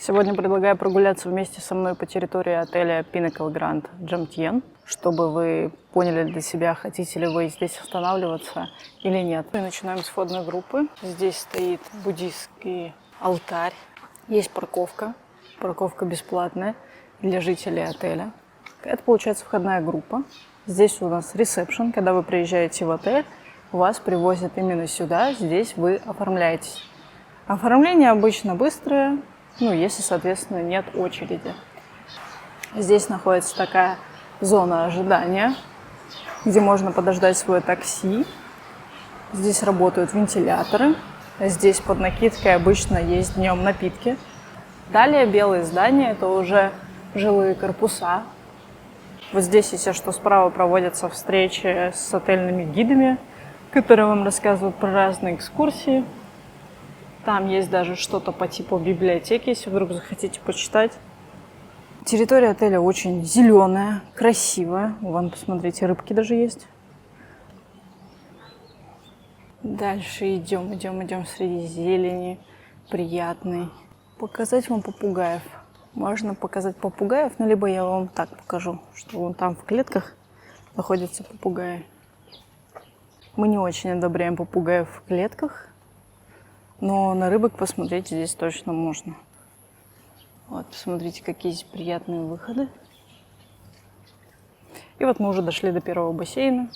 Сегодня предлагаю прогуляться вместе со мной по территории отеля Pinnacle Grand Jomtien, чтобы вы поняли для себя, хотите ли вы здесь останавливаться или нет. Мы начинаем с входной группы. Здесь стоит буддийский алтарь. Есть парковка. Парковка бесплатная для жителей отеля. Это получается входная группа. Здесь у нас ресепшн. Когда вы приезжаете в отель, вас привозят именно сюда. Здесь вы оформляетесь. Оформление обычно быстрое, если, соответственно, нет очереди. Здесь находится такая зона ожидания, где можно подождать свое такси. Здесь работают вентиляторы. Здесь под накидкой обычно есть днем напитки. Далее белые здания – это уже жилые корпуса. Вот здесь, если что, справа проводятся встречи с отельными гидами, которые вам рассказывают про разные экскурсии. Там есть даже что-то по типу библиотеки, если вдруг захотите почитать. Территория отеля очень зеленая, красивая. Вон, посмотрите, рыбки даже есть. Дальше идем среди зелени, приятной. Показать вам попугаев. Можно показать попугаев, либо я вам так покажу, что вон там в клетках находятся попугаи. Мы не очень одобряем попугаев в клетках. Но на рыбок посмотреть здесь точно можно. Вот, посмотрите, какие здесь приятные выходы. И вот мы уже дошли до первого бассейна.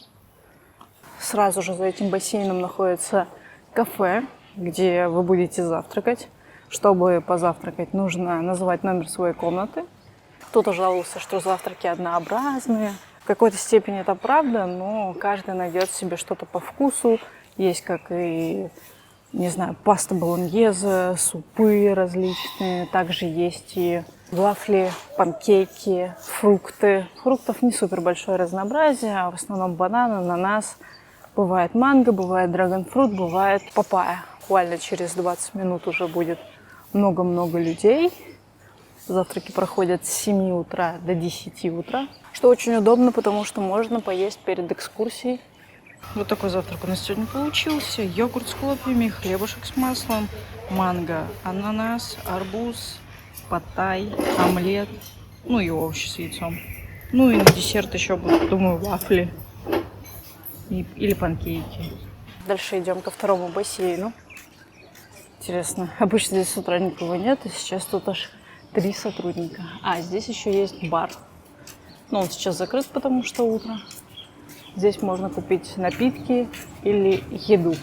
Сразу же за этим бассейном находится кафе, где вы будете завтракать. Чтобы позавтракать, нужно называть номер своей комнаты. Кто-то жаловался, что завтраки однообразные. В какой-то степени это правда, но каждый найдет себе что-то по вкусу. Есть как и... паста болоньезе, супы различные. Также есть и вафли, панкейки, фрукты. Фруктов не супер большое разнообразие, а в основном банан, ананас. Бывает манго, бывает драгонфрут, бывает папайя. Буквально через 20 минут уже будет много-много людей. Завтраки проходят с 7 утра до 10 утра, что очень удобно, потому что можно поесть перед экскурсией. Вот такой завтрак у нас сегодня получился. Йогурт с хлопьями, хлебушек с маслом, манго, ананас, арбуз, паттай, омлет, и овощи с яйцом. И на десерт еще будут, думаю, вафли или панкейки. Дальше идем ко второму бассейну. Интересно, обычно здесь с утра никого нет, а сейчас тут аж 3 сотрудника. Здесь еще есть бар. Он сейчас закрыт, потому что утро. Здесь можно купить напитки или еду.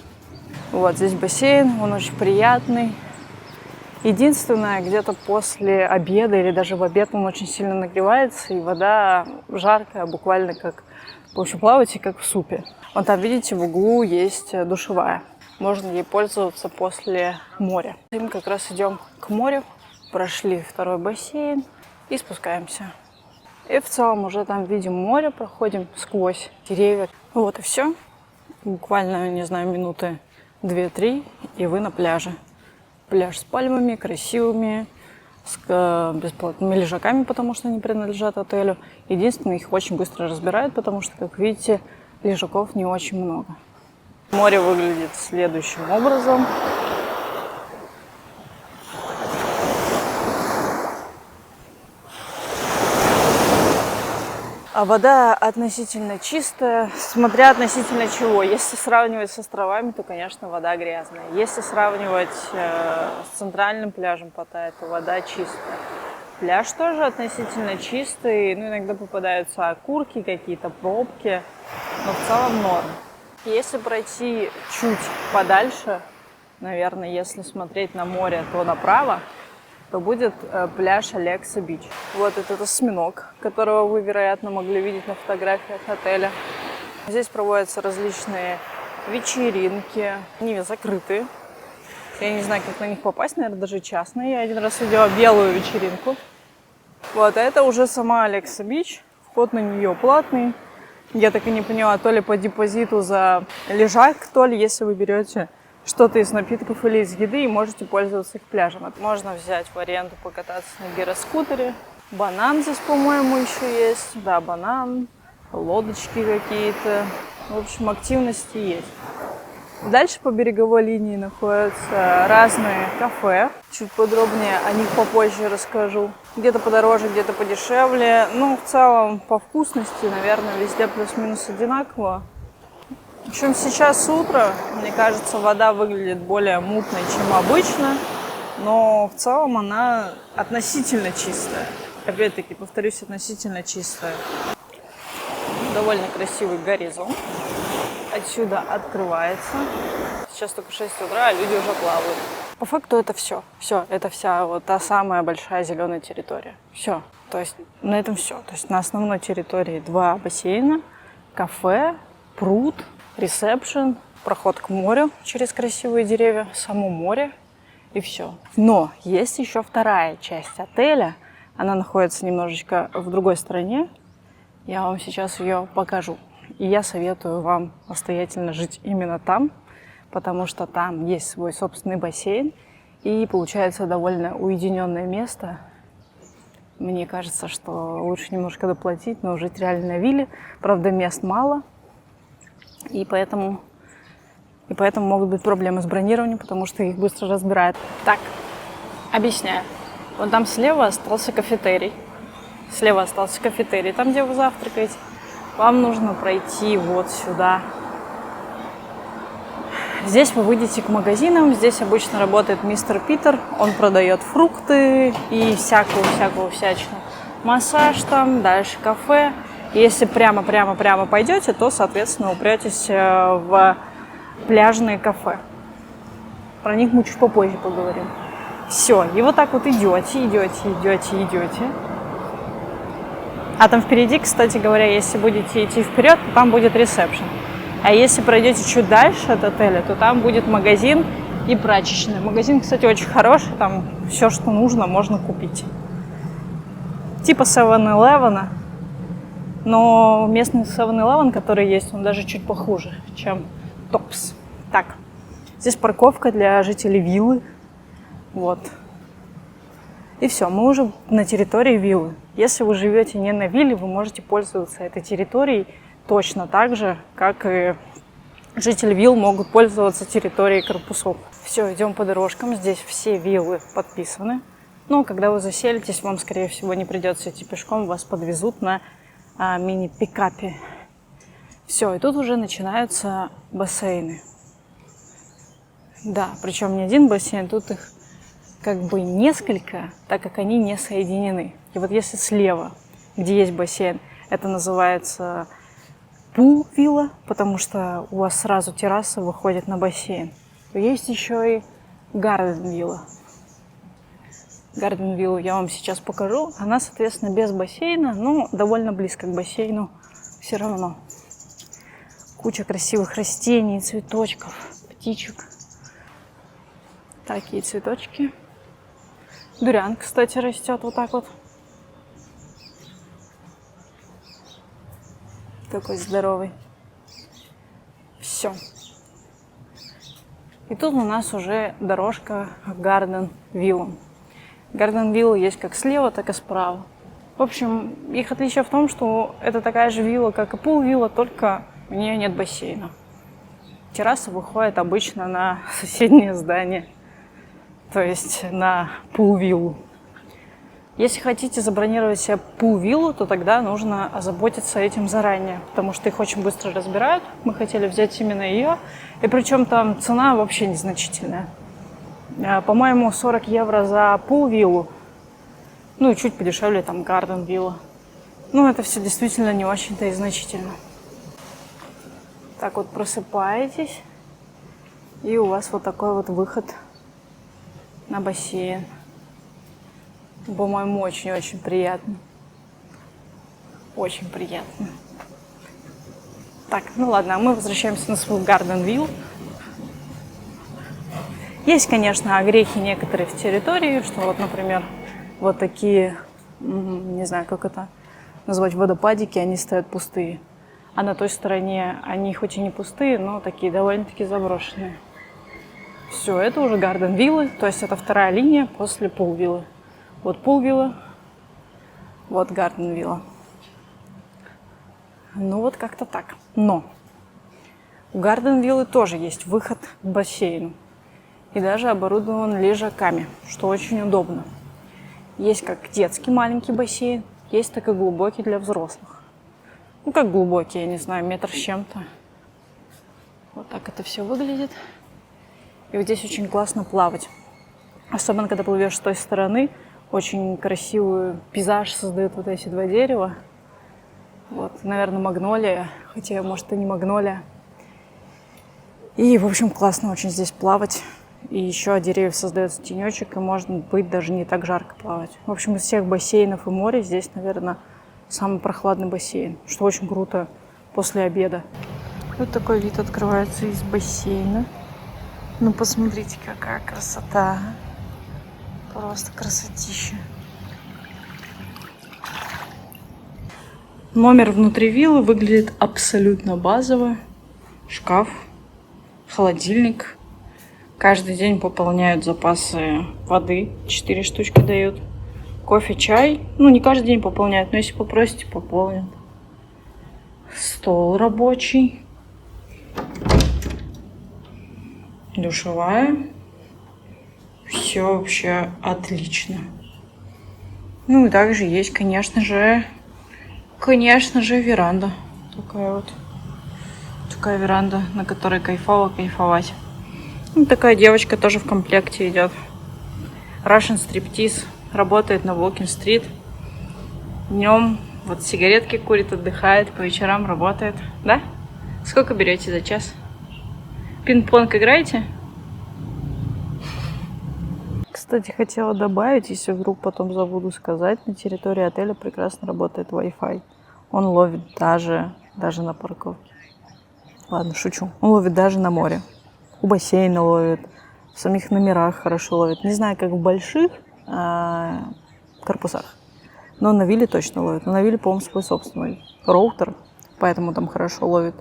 Вот здесь бассейн, он очень приятный. Единственное, где-то после обеда или даже в обед он очень сильно нагревается, и вода жаркая, буквально как, в общем, плаваете как в супе. Вон там, видите, в углу есть душевая. Можно ей пользоваться после моря. Мы как раз идем к морю, прошли второй бассейн и спускаемся. И в целом уже там видим море, проходим сквозь деревья. Вот и все. Буквально, минуты 2-3, и вы на пляже. Пляж с пальмами, красивыми, с бесплатными лежаками, потому что они принадлежат отелю. Единственное, их очень быстро разбирают, потому что, как видите, лежаков не очень много. Море выглядит следующим образом. А вода относительно чистая, смотря относительно чего. Если сравнивать с островами, то, конечно, вода грязная. Если сравнивать с центральным пляжем Паттайи, то вода чистая. Пляж тоже относительно чистый, иногда попадаются окурки, какие-то пробки, но в целом норм. Если пройти чуть подальше, наверное, если смотреть на море, то направо, то будет пляж Алекса Бич. Вот этот осьминог, которого вы, вероятно, могли видеть на фотографиях отеля. Здесь проводятся различные вечеринки. Они закрыты. Я не знаю, как на них попасть, наверное, даже частные. Я один раз видела белую вечеринку. Вот, а это уже сама Алекса Бич. Вход на нее платный. Я так и не поняла, то ли по депозиту за лежак, то ли если вы берете что-то из напитков или из еды и можете пользоваться их пляжем. Можно взять в аренду, покататься на гироскутере. Банан здесь, по-моему, еще есть. Да, банан, лодочки какие-то. В общем, активности есть. Дальше по береговой линии находятся разные кафе. Чуть подробнее о них попозже расскажу. Где-то подороже, где-то подешевле. Ну, в целом, по вкусности, наверное, везде плюс-минус одинаково. В общем, сейчас утро. Мне кажется, вода выглядит более мутной, чем обычно. Но в целом она относительно чистая. Опять-таки, повторюсь, относительно чистая. Довольно красивый горизонт. Отсюда открывается. Сейчас только 6 утра, а люди уже плавают. По факту это все. Все, это вся вот та самая большая зеленая территория. Все. То есть на этом все. То есть на основной территории 2 бассейна, кафе, пруд, ресепшн, проход к морю через красивые деревья, само море и все. Но есть еще вторая часть отеля. Она находится немножечко в другой стороне. Я вам сейчас ее покажу. И я советую вам настоятельно жить именно там, потому что там есть свой собственный бассейн. И получается довольно уединенное место. Мне кажется, что лучше немножко доплатить, но жить реально на вилле. Правда, мест мало. И поэтому могут быть проблемы с бронированием, потому что их быстро разбирают. Так, объясняю. Вон там слева остался кафетерий. Слева остался кафетерий, там, где вы завтракаете. Вам нужно пройти вот сюда. Здесь вы выйдете к магазинам. Здесь обычно работает мистер Питер. Он продает фрукты и всякую всячину. Массаж там, дальше кафе. Если прямо пойдете, то, соответственно, упретесь в пляжные кафе. Про них мы чуть попозже поговорим. Все, и вот так вот идете. А там впереди, кстати говоря, если будете идти вперед, то там будет ресепшн. А если пройдете чуть дальше от отеля, то там будет магазин и прачечная. Магазин, кстати, очень хороший, там все, что нужно, можно купить. Типа 7-Eleven, но местный 7-Eleven, который есть, он даже чуть похуже, чем Топс. Так, здесь парковка для жителей виллы. Вот. И все, мы уже на территории виллы. Если вы живете не на вилле, вы можете пользоваться этой территорией точно так же, как и жители вилл могут пользоваться территорией корпусов. Все, идем по дорожкам. Здесь все виллы подписаны. Но когда вы заселитесь, вам, скорее всего, не придется идти пешком, вас подвезут на мини-пикапе. Все, и тут уже начинаются бассейны. Да, причем не один бассейн, тут их как бы несколько, так как они не соединены. И вот если слева, где есть бассейн, это называется пул-вилла, потому что у вас сразу терраса выходит на бассейн, то есть еще и гарден-вилла. Гарден-виллу я вам сейчас покажу. Она, соответственно, без бассейна, но довольно близко к бассейну все равно. Куча красивых растений, цветочков, птичек. Такие цветочки. Дуриан, кстати, растет вот так вот. Такой здоровый. Все. И тут у нас уже дорожка к гарден-виллам. Гарден-виллы есть как слева, так и справа. В общем, их отличие в том, что это такая же вилла, как и пул-вилла, только у нее нет бассейна. Терраса выходит обычно на соседнее здание. То есть на пул-виллу. Если хотите забронировать себе пул-виллу, то тогда нужно озаботиться этим заранее, потому что их очень быстро разбирают. Мы хотели взять именно ее, и причем там цена вообще незначительная. По-моему, 40 евро за пул-виллу, ну и чуть подешевле там гарден-вилла. Ну, это все действительно не очень-то и значительно. Так вот просыпаетесь, и у вас вот такой вот выход на бассейн. По-моему, очень-очень приятно. Очень приятно. Так, ну ладно, а мы возвращаемся на свою гарден-виллу. Есть, конечно, огрехи некоторые в территории, что вот, например, вот такие, не знаю, как это назвать, водопадики, они стоят пустые. А на той стороне они хоть и не пустые, но такие довольно-таки заброшенные. Все, это уже гарден-виллы, то есть это вторая линия после пул-виллы. Вот пул-вилла, вот гарден-вилла. Ну вот как-то так. Но У Гарден-виллы тоже есть выход к бассейну. И даже оборудован лежаками, что очень удобно. Есть как детский маленький бассейн, есть так и глубокий для взрослых. Ну, как глубокий, я не знаю, метр с чем-то. Вот так это все выглядит. И вот здесь очень классно плавать. Особенно, когда плывешь с той стороны. Очень красивый пейзаж создают вот эти два дерева. Вот, наверное, магнолия. Хотя, может, и не магнолия. И, в общем, классно очень здесь плавать. И еще от деревьев создается тенечек, и может быть даже не так жарко плавать. В общем, из всех бассейнов и моря здесь, наверное, самый прохладный бассейн, что очень круто после обеда. Вот такой вид открывается из бассейна. Ну, посмотрите, какая красота. Просто красотища. Номер внутри виллы выглядит абсолютно базово. Шкаф, холодильник. Каждый день пополняют запасы воды. 4 штучки дают. Кофе, чай. Ну, не каждый день пополняют, но если попросите, пополнят. Стол рабочий. Душевая. Все вообще отлично. Ну и также есть, конечно же, веранда. Такая веранда, на которой кайфовать. Ну, такая девочка тоже в комплекте идет. Russian Striptease. Работает на Walking-Street. Днем вот сигаретки курит, отдыхает, по вечерам работает. Да? Сколько берете за час? Пинг-понг играете? Кстати, хотела добавить, если вдруг потом забуду сказать, на территории отеля прекрасно работает Wi-Fi. Он ловит даже на парковке. Ладно, шучу. Он ловит даже на море. У бассейна ловит, в самих номерах хорошо ловит. Не знаю, как в больших корпусах, но на вилле точно ловит. Но на вилле, по-моему, свой собственный роутер, поэтому там хорошо ловит.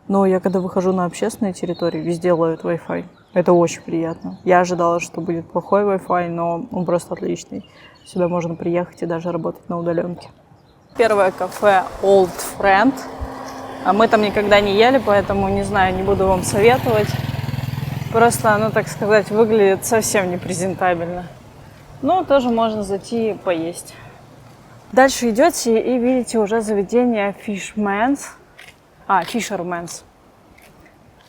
Но я когда выхожу на общественные территории, везде ловит Wi-Fi. Это очень приятно. Я ожидала, что будет плохой Wi-Fi, но он просто отличный. Сюда можно приехать и даже работать на удаленке. Первое кафе Old Friend. А мы там никогда не ели, поэтому не знаю, не буду вам советовать. Просто оно, так сказать, выглядит совсем непрезентабельно. Но тоже можно зайти и поесть. Дальше идете и видите уже заведение Fisherman's.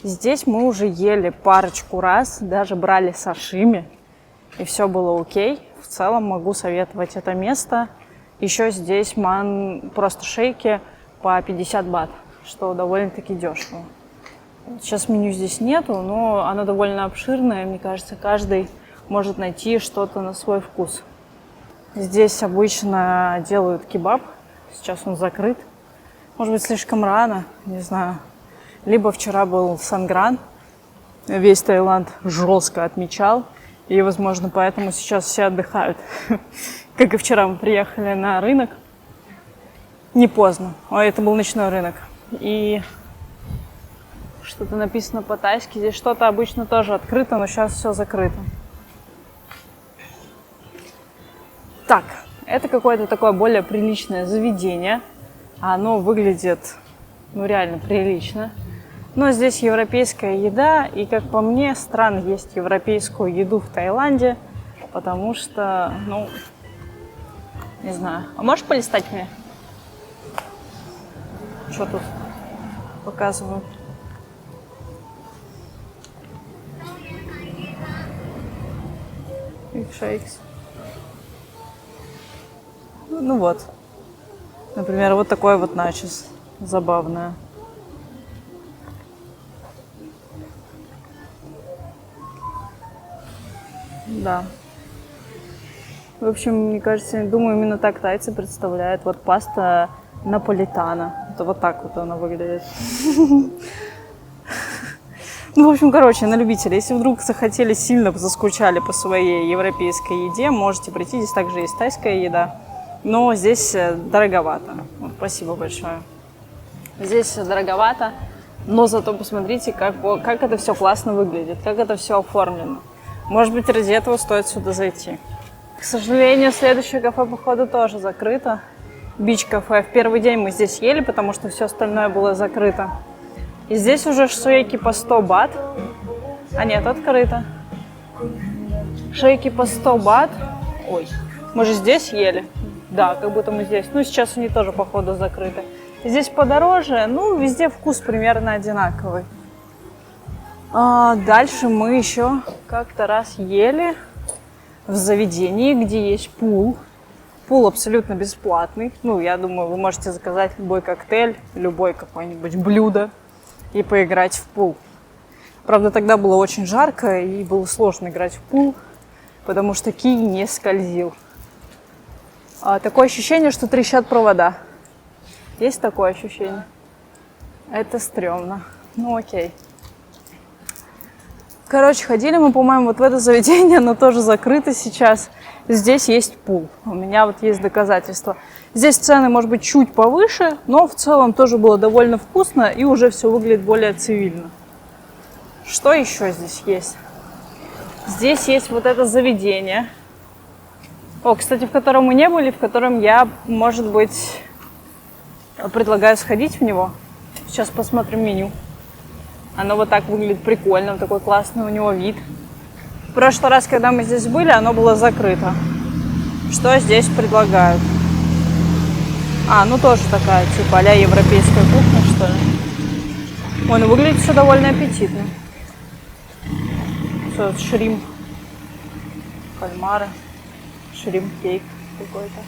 Здесь мы уже ели парочку раз, даже брали сашими, и все было окей. В целом могу советовать это место. Еще здесь просто шейки по 50 бат, что довольно-таки дешево. Сейчас меню здесь нету, но оно довольно обширное. Мне кажется, каждый может найти что-то на свой вкус. Здесь обычно делают кебаб. Сейчас он закрыт. Может быть, слишком рано, не знаю. Либо вчера был Сангран. Весь Таиланд жестко отмечал. И, возможно, поэтому сейчас все отдыхают. Как и вчера мы приехали на рынок. Не поздно. Это был ночной рынок. И что-то написано по-тайски. Здесь что-то обычно тоже открыто, но сейчас все закрыто. Так, это какое-то такое более приличное заведение. Оно выглядит, реально прилично. Но здесь европейская еда, и, как по мне, странно есть европейскую еду в Таиланде, потому что, не знаю. А можешь полистать мне? Что тут показывают? Шейкс. Ну вот. Например, вот такой вот начос. Забавное. Да. В общем, мне кажется, думаю, именно так тайцы представляют. Вот паста наполитана. Это вот так вот она выглядит. В общем, на любителя. Если вдруг захотели, сильно заскучали по своей европейской еде, можете прийти. Здесь также есть тайская еда. Но здесь дороговато. Спасибо большое. Здесь дороговато, но зато посмотрите, как это все классно выглядит, как это все оформлено. Может быть, ради этого стоит сюда зайти. К сожалению, следующее кафе, походу, тоже закрыто. Бич-кафе. В первый день мы здесь ели, потому что все остальное было закрыто. И здесь уже шейки по 100 бат. А нет, открыто. Шейки по 100 бат. Ой, мы же здесь ели. Да, как будто мы здесь. Ну, сейчас они тоже, походу, закрыты. Здесь подороже, ну, везде вкус примерно одинаковый. Дальше мы еще как-то раз ели в заведении, где есть пул. Пул абсолютно бесплатный. Ну, я думаю, вы можете заказать любой коктейль, любое какое-нибудь блюдо и поиграть в пул. Правда, тогда было очень жарко и было сложно играть в пул, потому что кий не скользил. Такое ощущение, что трещат провода. Есть такое ощущение? Это стрёмно. Ну, окей. Короче, ходили мы, по-моему, вот в это заведение, оно тоже закрыто сейчас. Здесь есть пул. У меня вот есть доказательства. Здесь цены, может быть, чуть повыше, но в целом тоже было довольно вкусно и уже все выглядит более цивильно. Что еще здесь есть? Здесь есть вот это заведение. О, кстати, в котором мы не были, в котором я, может быть, предлагаю сходить в него. Сейчас посмотрим меню. Оно вот так выглядит прикольно, такой классный у него вид. В прошлый раз, когда мы здесь были, оно было закрыто. Что здесь предлагают? Ну тоже такая, типа а-ля европейская кухня, что ли. Ой, ну выглядит все довольно аппетитно. Что, шримп, кальмары, шримп-кейк какой-то.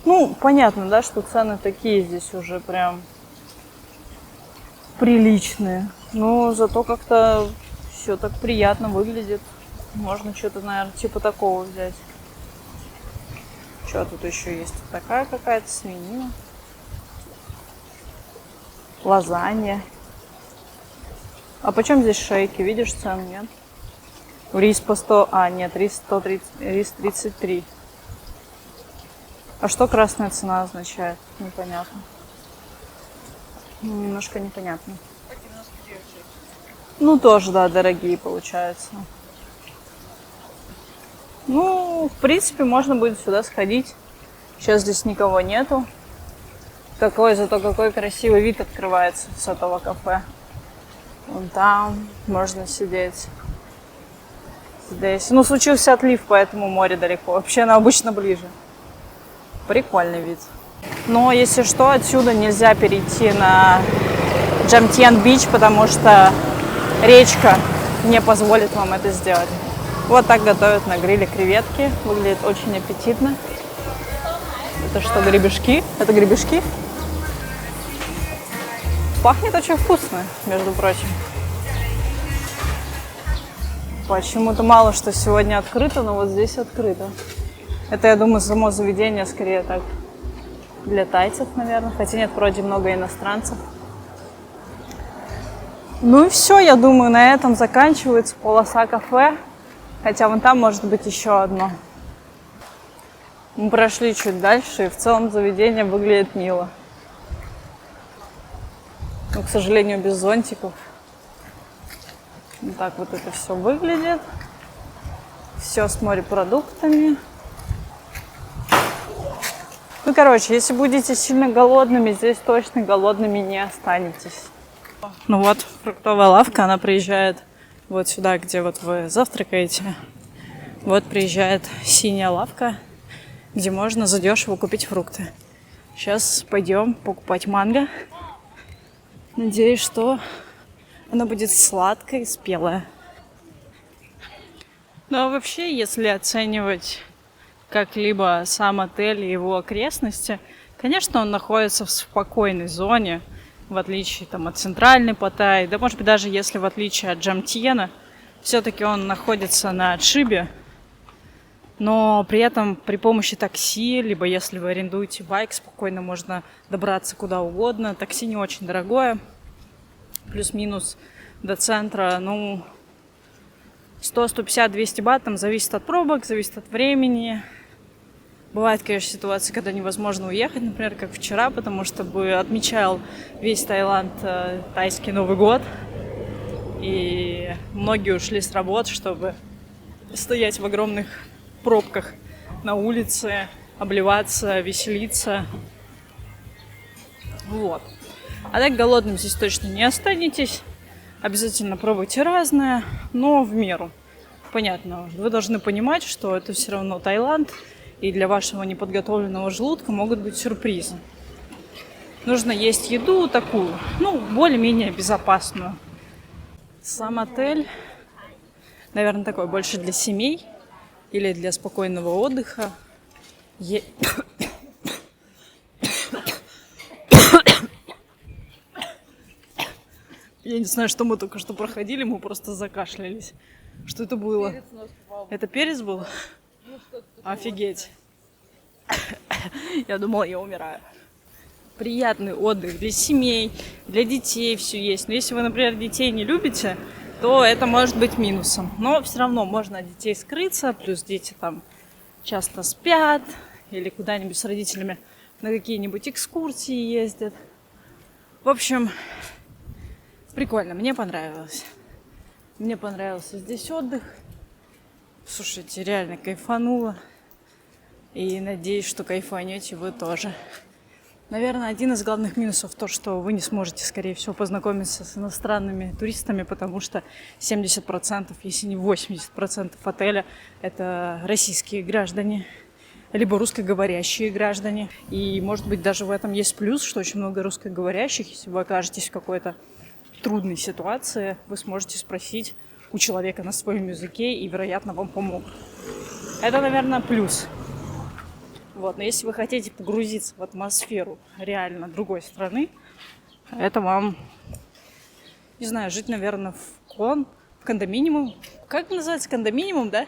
Ну, понятно, да, что цены такие здесь уже прям приличные. Но зато как-то все так приятно выглядит. Можно что-то, наверное, типа такого взять. Что тут еще есть? Такая какая-то свинина. Лазанья. А почем здесь шейки? Видишь цену, нет? Рис по 100... нет, рис 130... Рис 33. А что красная цена означает? Непонятно. Немножко непонятно. Ну, тоже, да, дорогие получаются. Ну, в принципе, можно будет сюда сходить. Сейчас здесь никого нету. Зато какой красивый вид открывается с этого кафе. Вон там можно сидеть. Здесь. Ну, случился отлив, поэтому море далеко. Вообще, оно обычно ближе. Прикольный вид. Но, если что, отсюда нельзя перейти на Джамтьян-Бич, потому что речка не позволит вам это сделать. Вот так готовят на гриле креветки. Выглядит очень аппетитно. Это что, гребешки? Это гребешки? Пахнет очень вкусно, между прочим. Почему-то мало что сегодня открыто, но вот здесь открыто. Это, я думаю, само заведение скорее так для тайцев, наверное. Хотя нет, вроде много иностранцев. Ну и все, я думаю, на этом заканчивается полоса кафе. Хотя вон там может быть еще одно. Мы прошли чуть дальше, и в целом заведение выглядит мило. Но, к сожалению, без зонтиков. Вот так вот это все выглядит. Все с морепродуктами. Ну, короче, если будете сильно голодными, здесь точно голодными не останетесь. Ну вот, фруктовая лавка, она приезжает вот сюда, где вот вы завтракаете. Вот приезжает синяя лавка, где можно задешево купить фрукты. Сейчас пойдем покупать манго. Надеюсь, что оно будет сладкое и спелое. Ну а вообще, если оценивать как-либо сам отель и его окрестности, конечно, он находится в спокойной зоне, в отличие там, от центральной Паттайи, да может быть даже если в отличие от Джамтьена, все-таки он находится на отшибе, но при этом при помощи такси, либо если вы арендуете байк, спокойно можно добраться куда угодно. Такси не очень дорогое, плюс-минус до центра, ну, 100, 150, 200 бат, там зависит от пробок, зависит от времени. Бывают, конечно, ситуации, когда невозможно уехать, например, как вчера, потому что бы отмечал весь Таиланд тайский Новый год. И многие ушли с работы, чтобы стоять в огромных пробках на улице, обливаться, веселиться. Вот. А так голодным здесь точно не останетесь. Обязательно пробуйте разное, но в меру. Понятно, вы должны понимать, что это все равно Таиланд, и для вашего неподготовленного желудка могут быть сюрпризы. Нужно есть еду такую, более-менее безопасную. Сам отель, наверное, такой больше для семей или для спокойного отдыха. Я не знаю, что мы только что проходили, мы просто закашлялись. Что это было? Это перец был? Офигеть. Я думала, я умираю. Приятный отдых для семей, для детей все есть. Но если вы, например, детей не любите, то это может быть минусом. Но все равно можно от детей скрыться, плюс дети там часто спят или куда-нибудь с родителями на какие-нибудь экскурсии ездят. В общем, прикольно, мне понравилось. Мне понравился здесь отдых. Слушайте, реально кайфанула. И надеюсь, что кайфанете вы тоже. Наверное, один из главных минусов то, что вы не сможете, скорее всего, познакомиться с иностранными туристами, потому что 70%, если не 80% отеля – это российские граждане, либо русскоговорящие граждане. И, может быть, даже в этом есть плюс, что очень много русскоговорящих. Если вы окажетесь в какой-то трудной ситуации, вы сможете спросить у человека на своем языке, и, вероятно, вам помогут. Это, наверное, плюс. Вот. Но если вы хотите погрузиться в атмосферу реально другой страны, это вам, не знаю, жить, наверное, в кондоминиуме. Как называется? Кондоминиум, да?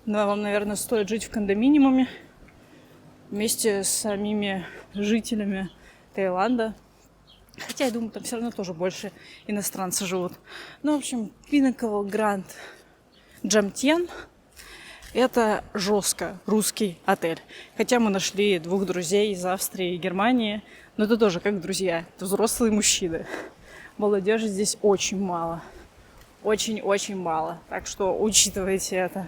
Но вам, наверное, стоит жить в кондоминиуме вместе с самими жителями Таиланда. Хотя, я думаю, там все равно тоже больше иностранцы живут. Ну, в общем, Pinnacle Grand Jomtien – это жестко русский отель. Хотя мы нашли 2 друзей из Австрии и Германии, но это тоже как друзья. Это взрослые мужчины. Молодежи здесь очень мало. Очень-очень мало. Так что учитывайте это.